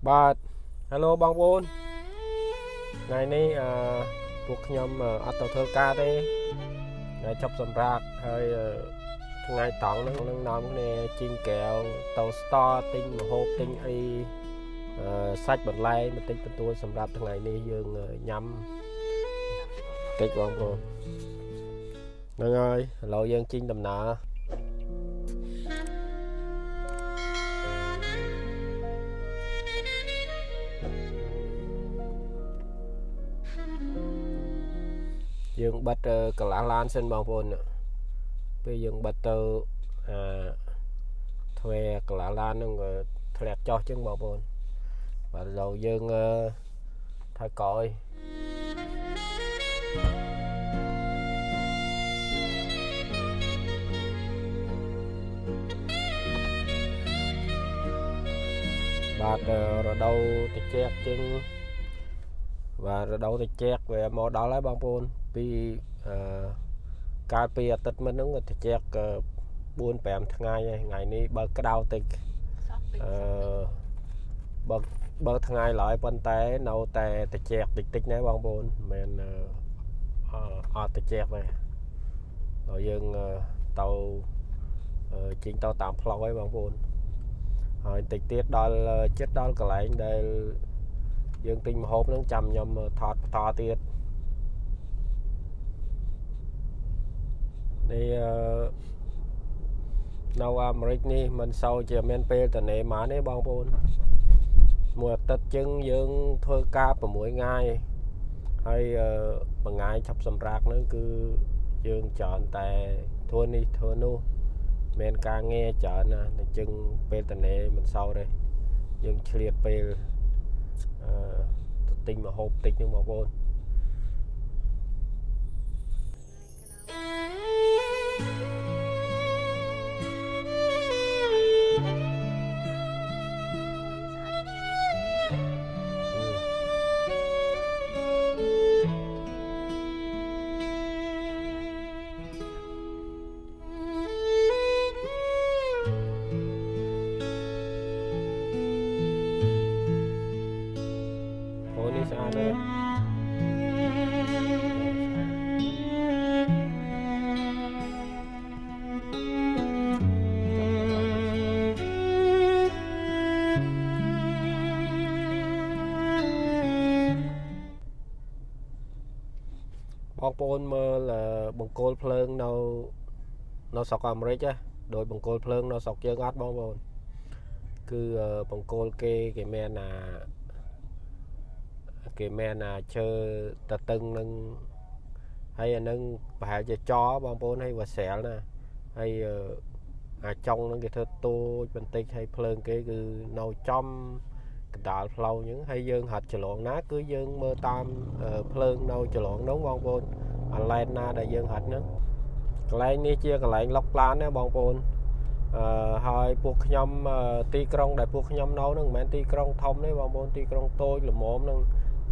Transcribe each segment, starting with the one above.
បាទ Hello បងប្អូនថ្ងៃនេះពួកខ្ញុំអត់ទៅធ្វើការទេថ្ងៃចប់សម្រាប់ហើយថ្ងៃតង់នឹងនាំគ្នាជីងកែវទៅ store ទិញម្ហូបទិញអីសាច់បន្លែបន្តិចបន្តួចសម្រាប់ថ្ងៃនេះយើងញ៉ាំតិចបងប្អូនហ្នឹងហើយឥឡូវយើងជីងដំណើរយើងបិទកន្លះឡានសិនបងប្អូនពេលយើងបិទទៅធ្វើកន្លះឡានហ្នឹងធ្លាក់ចុះចឹងបងប្អូនបាទឥឡូវយើងថើក្រោយបាទរដូវត្រជាក់ជាងបាទរដូវត្រជាក់វាមកដល់ហើយបងប្អូនពីកាលពីអាទិត្យមុនហ្នឹងត្រជាក់4-5 ថ្ងៃហើយថ្ងៃនេះបើក្តៅតិចបើថ្ងៃឡើយប៉ុន្តែនៅតែត្រជាក់តិចណាបងប្អូនមិនមែនអត់ត្រជាក់ទេហើយយើងទៅជីងទៅតាមផ្លូវហើយបងប្អូនហើយតិចទៀតដល់ចិត្តដល់កន្លែងដែលយើងទិញម្ហូបហ្នឹងចាំខ្ញុំថតបន្តទៀតនេះនៅអាមេរិកនេះមិនសូវជាមានពេលតនេម៉ាទេបងប្អូនមួយអាទិត្យជាងយើងធ្វើការ6ថ្ងៃហើយមួយថ្ងៃឆាប់សម្រាកហ្នឹងគឺយើងច្រើនតែធ្វើនេះធ្វើនោះមានការងារច្រើនណាស់អញ្ចឹងពេលតនេមិនសូវទេយើងឆ្លៀតពេលទិញម្ហូបតិចហ្នឹងបងប្អូននេះស្អាតទេបងប្អូនមើលបង្គោលភ្លើងនៅស្រុកអាមេរិកដោយបង្គោលភ្លើងនៅស្រុកយើងអត់បងប្អូនគឺបង្គោលគេមានឈើតតឹងនឹងហើយអានឹងប្រហែលជាចបងប្អូនហើយវាស្រាលណាហើយអាចុងនឹងគេធ្វើតូចបន្តិចហើយភ្លើងគេគឺនៅចំកណ្ដាលផ្លូវអញ្ចឹងហើយយើងហាត់ច្រឡងណាគឺយើងមើលតាមភ្លើងនៅច្រឡងនោះបងប្អូនអាឡែនណាដែលយើងហាត់ហ្នឹងកន្លែងនេះជាកន្លែងឡុកឡានណាបងប្អូនហើយពួកខ្ញុំទីក្រុងដែលពួកខ្ញុំនៅហ្នឹងមិនមែនទីក្រុងធំទេបងប្អូនទីក្រុងតូចល្មមហ្នឹង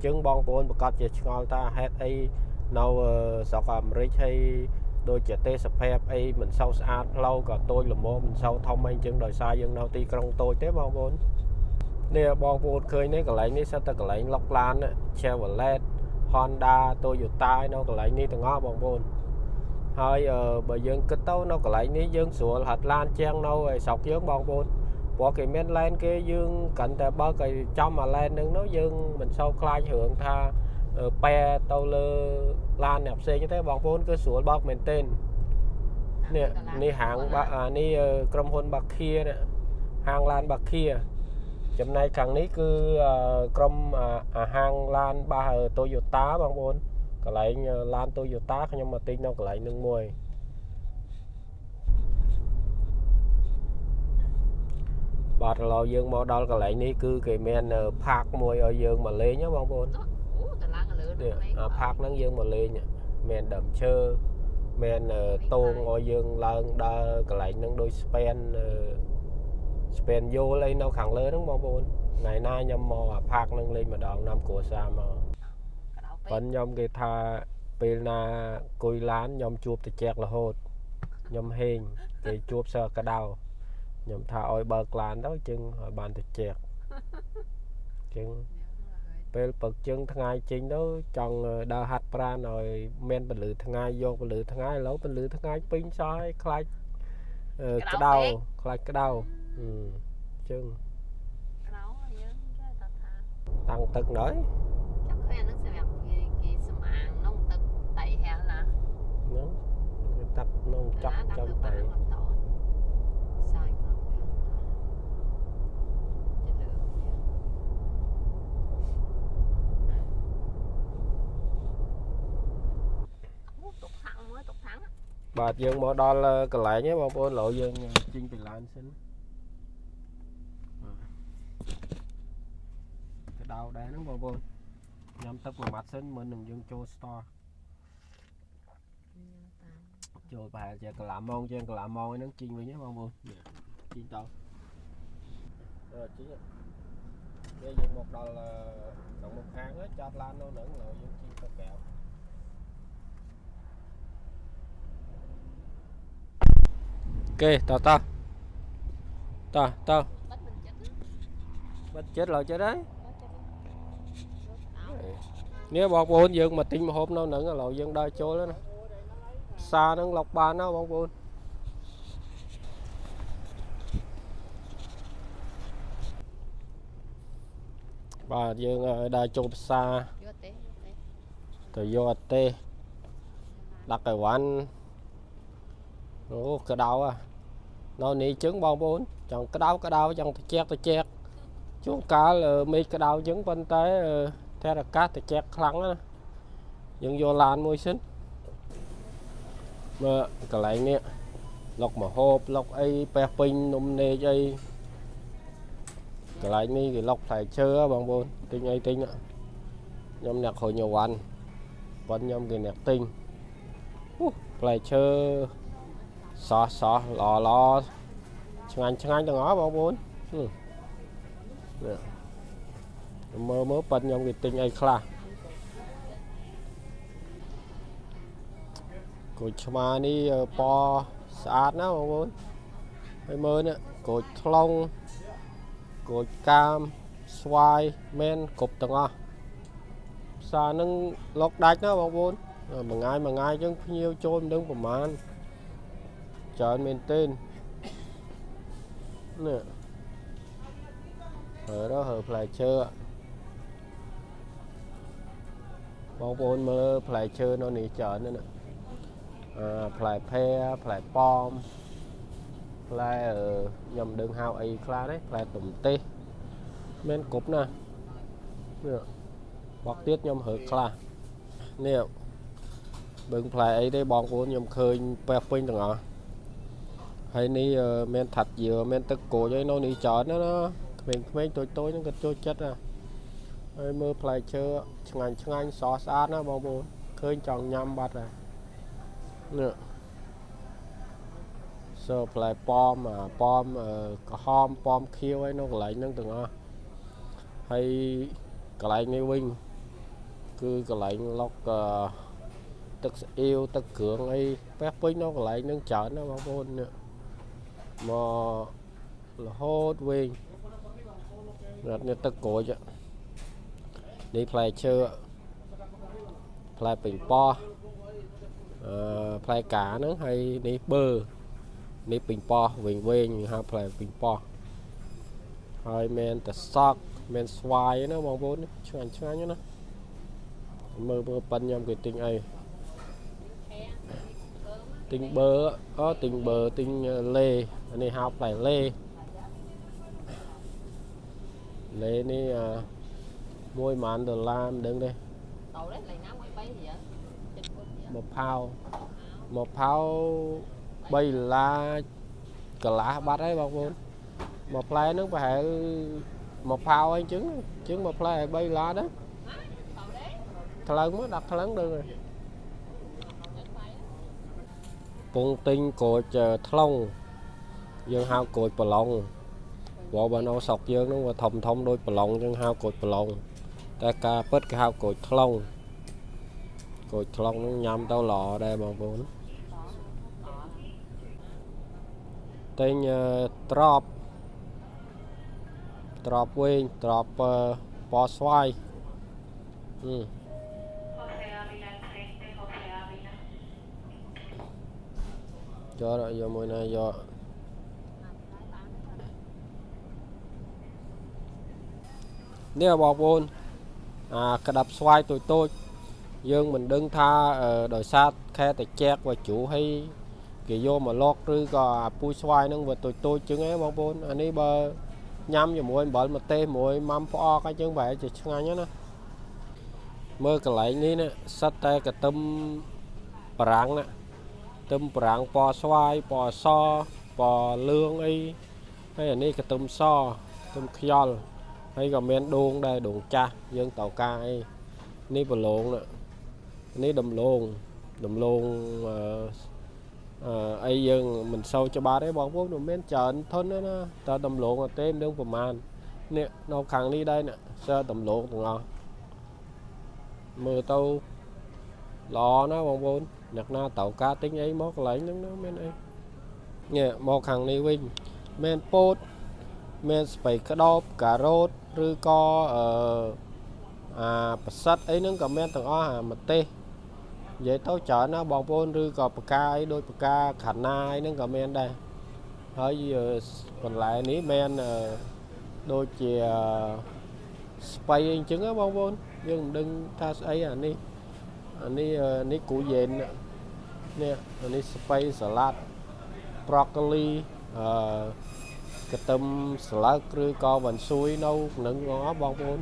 ចឹងបងប្អូនប្រកាសជាឆ្ងល់ថាហេតុអីនៅស្រុកអាមេរិកហើយដូចជាទេសភាពអីមិនសូវស្អាតផ្លូវក៏តូចល្មមមិនសូវធំអីចឹងដោយសារយើងនៅទីក្រុងតូចទេបងប្អូននេះបងប្អូនឃើញនេះកន្លែងនេះសិតតែកន្លែងឡុកឡាន Chevrolet Honda Toyota នៅកន្លែងនេះទាំងអស់បងប្អូនហើយបើយើងគិតទៅនៅកន្លែងនេះយើងស្រួលហាត់ឡានជាងនៅឯស្រុកយើងបងប្អូនព្រោះគេមានឡែនគេយើងកាន់តែបើកឲ្យចំអាឡែនហ្នឹងនោះយើងមិនសូវខ្លាចរឿងថាប៉ែទៅលើឡានអ្នកផ្សេងទេបងប្អូនគឺស្រួលបើកមែនទែននេះហាងនេះក្រុមហ៊ុនបាឃាហាងឡានបាឃាចំណែកខាងនេះគឺក្រុមហាងឡានបាស Toyota បងប្អូនកន្លែងឡាន Toyota ខ្ញុំមកទិញនៅកន្លែងនឹងមួយបាទឥឡូវយើងមកដល់កន្លែងនេះគឺគេមានផាកមួយឲ្យយើងមកលេងណាបងប្អូនតាឡើងលើផាកហ្នឹងយើងមកលេងមានដើមឈើមានតោងឲ្យយើងឡើងដើរកន្លែងហ្នឹងដូចស្ពេនយូលអីនៅខាងលើហ្នឹងបងប្អូនថ្ងៃណាខ្ញុំមកផាកហ្នឹងលេងម្ដងនាំគ្រួសារមកប៉ុន្តែខ្ញុំគេថាពេលណាគួយឡានខ្ញុំជួបត្រជាក់រហូតខ្ញុំហេងគេជួបសើក្តៅខ្ញុំថាឲ្យបើកឡានទៅជឹងឲ្យបានត្រជាក់ ចឹងពេលពឹកជើងថ្ងៃចេញទៅចង់ដើរហាត់ប្រាណឲ្យមានពលឺថ្ងៃយកពលឺថ្ងៃឥឡូវពលឺថ្ងៃពេញសោះឲ្យខ្លាចក្តៅខ្លាចក្តៅចឹងតាំងទឹកហើយchắc khoe nó sẽ mặc cái sầm àng nôngទឹកតៃហែលណាហ្នឹងគេតាក់នងចប់ចំតៃសាយមកទុកខាងមើលទុកខាងបាទយើងមកដល់កន្លែងហ្នឹងបងប្អូនឡូវយើងជិញពីឡានសិនក្តៅដែរហ្នឹងបងប្អូនញ៉ាំទឹកមួយម៉ាត់សិនមុននឹងយើងចូល store ចូលប្រហែលជាកន្លះម៉ោងជាងកន្លះម៉ោងហ្នឹងជិញវិញហ្នឹងបងប្អូនជិញតជិញពេលយើងមកដល់ក្នុងមុខខាងចតឡាននៅហ្នឹងឡូវយើងជិញទៅក្រៅគេតបិទចិត្តឡើយចិត្តហើយនេះបងប្អូនយើងមកទិញម្ហូបនៅហ្នឹងឥឡូវយើងដើរចូលណាផ្សារហ្នឹងឡុកបានណាបងប្អូនបាទយើងដើរចូលផ្សារទៅយកអតេដាក់កៃវ៉ាន់អូក្តៅនៅនេះចឹងបងប្អូនចង់ក្តៅចង់ត្រជាក់ជួនកាលមេឃក្តៅចឹងប៉ុន្តែតែអាកាសត្រជាក់ខ្លាំងណាយើងយកឡានមួយសិនមើលកន្លែងនេះលុកមហូបលុកអីប៉ះពេញនំនេកអីកន្លែងនេះគេលុកផ្លែឈើបងប្អូនទិញអីទិញខ្ញុំអ្នកគ្រូញវ៉ាន់ប៉ុនខ្ញុំគេអ្នកទិញផ្លែឈើសោះល្អឆ្ងាញ់ទាំងអស់បងប្អូនមើលប៉ុនខ្ញុំគេទិញអីខ្លះក្រូចឆ្មានេះពណ៌ស្អាតណាបងប្អូនហើយមើលនេះក្រូចថ្លុងក្រូចកាមស្វាយមែនគ្រប់ទាំងអស់ផ្សារនឹងលុកដាច់ណាបងប្អូនមួយថ្ងៃចឹងភ្ញៀវចូលមិនដឹងប្រហែលច្រើនមែនទេនេះហើផ្លែឈើបងប្អូនមើលផ្លែឈើនៅនេះច្រើនណាស់ផ្លែផែផ្លែប៉ោមផ្លែខ្ញុំដឹងហៅអីខ្លះđấyផ្លែទុំទេសមានគ្រប់ណានេះបកទៀតខ្ញុំរើខ្លះនេះបឹងផ្លែអីទេបងប្អូនខ្ញុំឃើញពេះពេញទាំងអស់ហើយនេះមានថាត់យើមានទឹកក្រូចអីនៅនេះច្រើនណាក្មេងតូចហ្នឹងក៏ចូលចិត្តដែរហើយមើលផ្លែឈើឆ្ងាញ់សស្អាតណាបងប្អូនឃើញចង់ញ៉ាំបាត់ដែរនេះផ្លែប៉ោមក្រហមប៉ោមខៀវឯនៅកន្លែងហ្នឹងទាំងអស់ហើយកន្លែងនេះវិញគឺកន្លែងឡុកទឹកស្អៀវទឹកគ្រឿងអីពេះពេញនៅកន្លែងហ្នឹងច្រើនណាបងប្អូននេះមករហូតវិញនេះទឹកក្រូចនេះផ្លែឈើផ្លែពេញប៉ោះផ្លែកាហ្នឹងហើយនេះបឺនេះពេញប៉ោះវិញហៅផ្លែពេញប៉ោះហើយមានតសក់មានស្វាយណាបងប្អូនឆ្ងាញ់ណាមើលប៉ិនខ្ញុំគេទិញអីទិញបឺទិញលេនេះហៅផ្លែលេនេះ1ម៉ានដុល្លារមិនដឹងទេmột phao 3 ដុល្លារកន្លះបាត់ហើយបងប្អូនmộtផ្លែហ្នឹងប្រហែលmột phaoអីចឹងmộtផ្លែ3 ដុល្លារដែរថ្លឹងមកដាក់ថ្លឹងđược rồiពងទិញក្រូចថ្លុងយើងហៅក្រូចប្រឡុងព្រោះបើនៅស្រុកយើងហ្នឹងវាធំដូចប្រឡុងចឹងហៅក្រូចប្រឡុងតែការពិតគេហៅក្រូចថ្លុងហ្នឹងញ៉ាំទៅល្អដែរបងប្អូនទិញត្រប់វិញត្រប់ ปอสวายcho rồi giờ mùi này giờ nè bò bồn cái đập xoay tôi dương mình đứng tha đời sát khe tại chẹt và chủ hay cái vô mà lót rư có pui xoay nó vừa tôi chứng ấy bò bồn anh ấy bờ nhắm vào mùi bởi một tê mùi mắm phó cái chứng vậy chỉ ngay nhá nó mơ cái lại ní nè sát tay cái tâm rạng nè tâm rạng bò xoay bò so bò lương ấy hay là ní cái tâm so tâm khiol hay còn men đuông đây đuông cha dương tàu ca ấy ní bờ lộn nè ní đầm lôn ấy dương mình sâu cho ba đấy bọn vốn đồ men trần thân đó nó ta đầm lộn là tên đương phẩm màn nè nó khẳng đi đây nè sơ đầm lộn tụi ngon mưa tâu lò nó bọn vốn nhặt na tàu ca tính ấy móc lấy nó men ấy nè một hàng đi win men pot men spray cá đốp cà rốt rư co sắt ấy nó còn men tầng o mà tê vậy tao chở nó bọn vốn rư co ca ấy đôi ca khả na ấy nó còn men đây hơi còn lại ní men đôi chè spray trứng á bọn vốn nhưng đừng tha ấy ní củ dền nè ní spray salad broccoli cái tôm salad rư co vần xuôi nâu nướng ngó bong bôn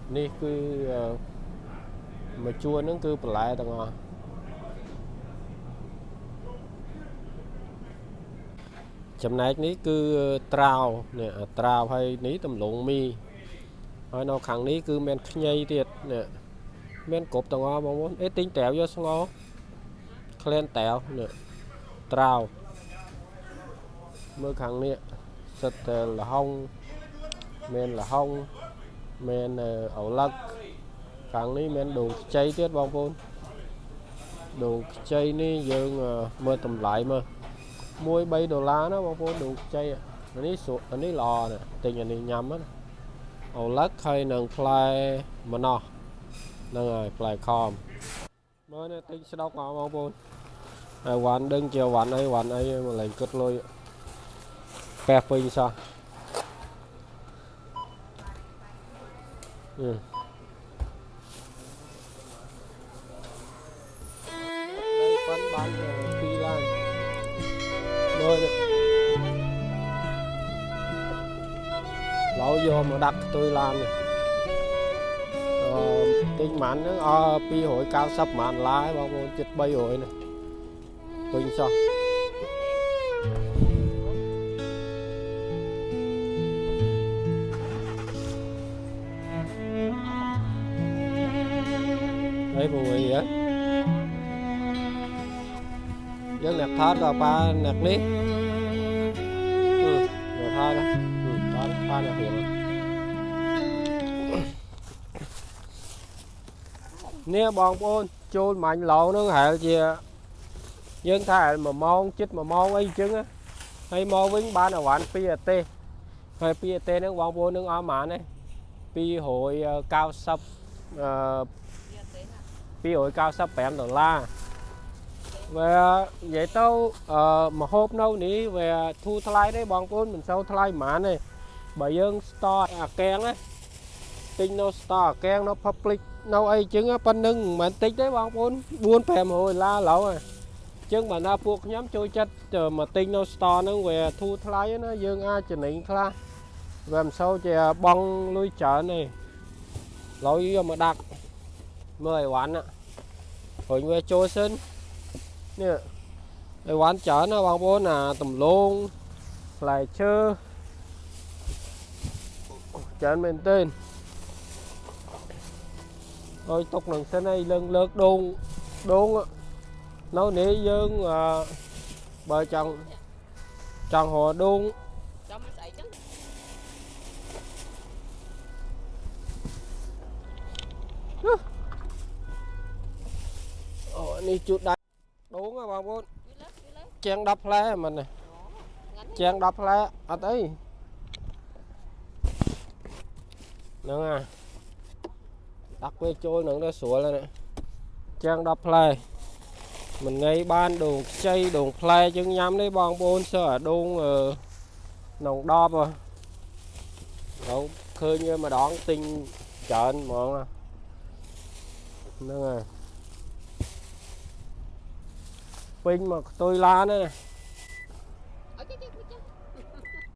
ní cứ mà chua nó cứ lại tao ngon chấm này ní cứ trào nè trào hay ní tầm lộn mi hay nó khẳng ní cứ men nhây tiệt nè men cột tao ngon bong bôn ấy tính tèo vô xong ngon khen tèo nè trào mưa khẳng nè sật là hông men ẩu lắc khẳng ní men đồ cháy tiết bong bôn đồ cháy ní dương mưa tầm lại mà mua $3 nó bong bôn đồ cháy anh ní lò nè tình anh ní nhắm á ẩu lắc hay nâng fly mà nó nâng rồi fly com mới nè tính sẽ đọc vào bong bôn quán đừng chiều quán ấy mà lấy cất lôi pep pin sao đây phân bán phi lan rồi lẩu vô mà đặt tôi làm này tinh mặn nó pi hội cao sắp mặn lái bao nhiêu chích bay hội này pin sao đấy mọi người á dân nẹp thát rồi ba nẹp nít rồi thát đó đó ba nẹp hiện nè bọn bôn chôn mạnh lộ nó hệ gì dân thay mà mong chích mà mong ấy chứ á hay mong với ba nào bạn PAT hay PAT nó bọn bôn nó ở mạn này pi hội cao sắp pi hội cao sắp $8 về vậy tao mà hôm đâu ní về thu thay đấy bọn bôn mình sau thay mạn này bởi dân store keng á tinh nó store keng nó public nó ấy chứng á pan nưng mà tích đấy bọn bôn buôn phèm hồi la lẩu à chứng mà na buộc nhóm trôi chất mà tinh nó store nó về thu thay nó dương a trình định kha làm sao chè bong nuôi chợ này lỗi vô mà đặt 10 quán ạ hồi về trôi sinh nè cái quán chợ nó bằng bố là tầm luôn lại chơ chợ mình tên rồi tục lần xe này lần lượt đôn nấu nế dương bờ chồng hồ đôn đi chút đây đúng rồi bà bố chen đập lá mình này chen đập lá ở đây nâng à đặt với trôi nâng đó sủa lên nè trang đập play mình ngay ban đồ chay đồ play chứng nhắm đấy bong bôn sợ ở đông nồng đo rồi đâu khơi như mà đón tinh trợn mọi nâng à pin mà tôi la nữa nè